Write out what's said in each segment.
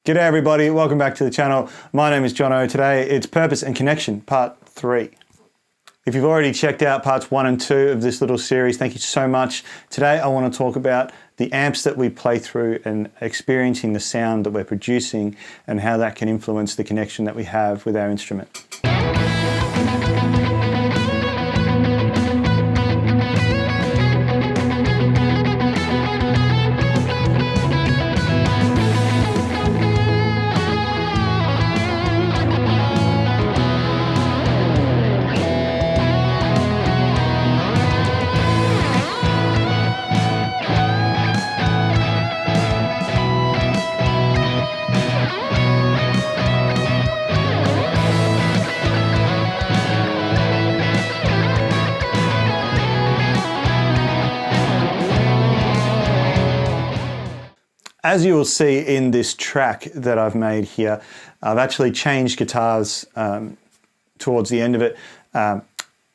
G'day everybody, welcome back to the channel. My name is Jono. Today it's Purpose and Connection, part 3. If you've already checked out parts 1 and 2 of this little series, thank you so much. Today I want to talk about the amps that we play through and experiencing the sound that we're producing and how that can influence the connection that we have with our instrument. As you will see in this track that I've made here, I've actually changed guitars towards the end of it.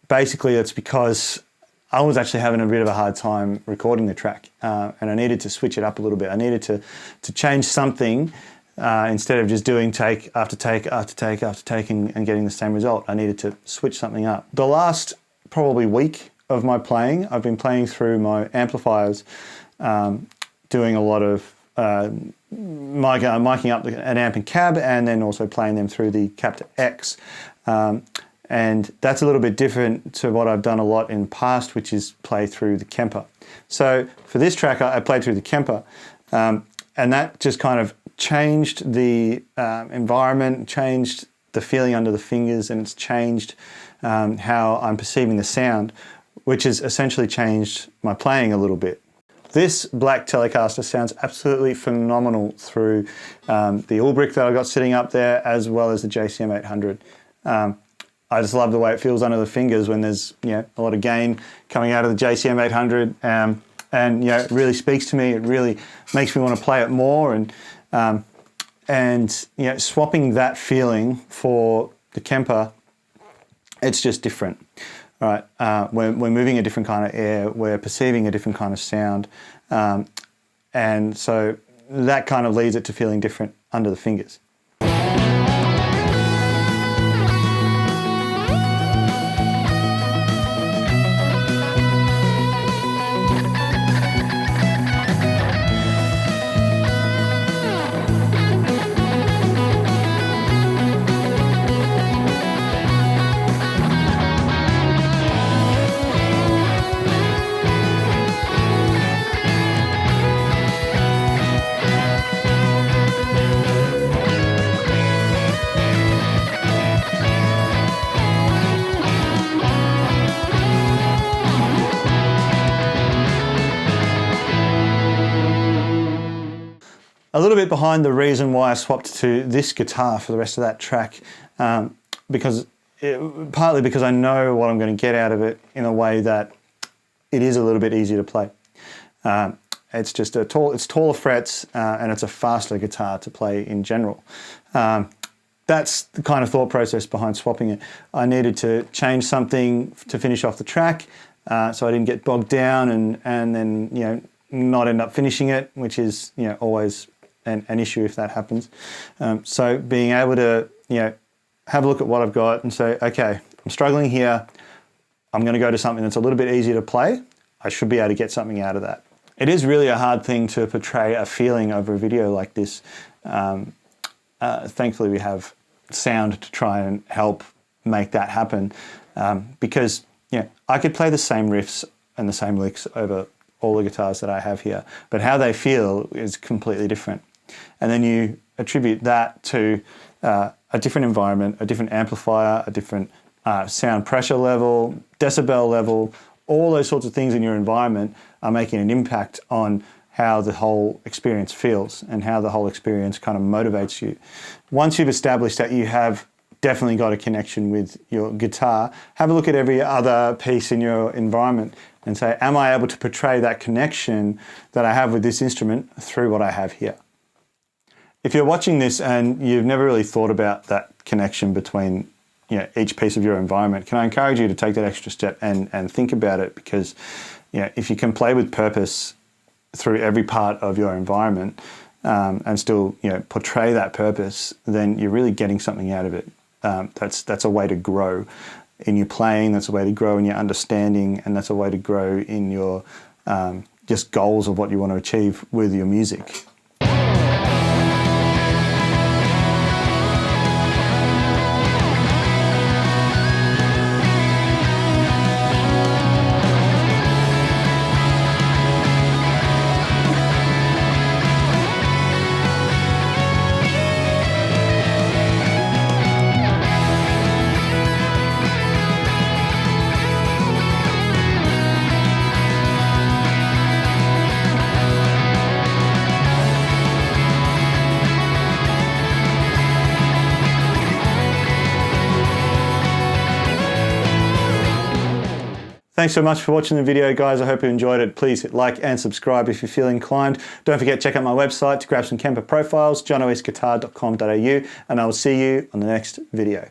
Basically, it's because I was actually having a bit of a hard time recording the track and I needed to switch it up a little bit. I needed to change something instead of just doing take after take after take after take and getting the same result. I needed to switch something up. The last probably week of my playing, I've been playing through my amplifiers, doing a lot of miking up an amp and cab and then also playing them through the Captor X. And that's a little bit different to what I've done a lot in the past, which is play through the Kemper. So for this track, I played through the Kemper, and that just kind of changed the environment, changed the feeling under the fingers, and it's changed how I'm perceiving the sound, which has essentially changed my playing a little bit. This black Telecaster sounds absolutely phenomenal through the Ulbrich that I got sitting up there, as well as the JCM 800. I just love the way it feels under the fingers when there's a lot of gain coming out of the JCM 800, and it really speaks to me. It really makes me want to play it more, and swapping that feeling for the Kemper, it's just different. Right, we're moving a different kind of air, we're perceiving a different kind of sound, and so that kind of leads it to feeling different under the fingers. A little bit behind the reason why I swapped to this guitar for the rest of that track, partly because I know what I'm going to get out of it in a way that it is a little bit easier to play. It's just it's taller frets and it's a faster guitar to play in general. That's the kind of thought process behind swapping it. I needed to change something to finish off the track, so I didn't get bogged down and then not end up finishing it, which is always an issue if that happens. So being able to have a look at what I've got and say, okay, I'm struggling here, I'm going to go to something that's a little bit easier to play. I should be able to get something out of that. It is really a hard thing to portray a feeling over a video like this. Thankfully we have sound to try and help make that happen, because I could play the same riffs and the same licks over all the guitars that I have here, but how they feel is completely different. And then you attribute that to a different environment, a different amplifier, a different sound pressure level, decibel level, all those sorts of things in your environment are making an impact on how the whole experience feels and how the whole experience kind of motivates you. Once you've established that you have definitely got a connection with your guitar, have a look at every other piece in your environment and say, am I able to portray that connection that I have with this instrument through what I have here? If you're watching this and you've never really thought about that connection between each piece of your environment, can I encourage you to take that extra step and think about it? Because if you can play with purpose through every part of your environment, and still, you know, portray that purpose, then you're really getting something out of it. That's a way to grow in your playing. That's a way to grow in your understanding, and that's a way to grow in your just goals of what you want to achieve with your music. Thanks so much for watching the video, guys. I hope you enjoyed it. Please hit like and subscribe if you feel inclined. Don't forget, check out my website to grab some Kemper Profiles, johnoesguitar.com.au, and I will see you on the next video.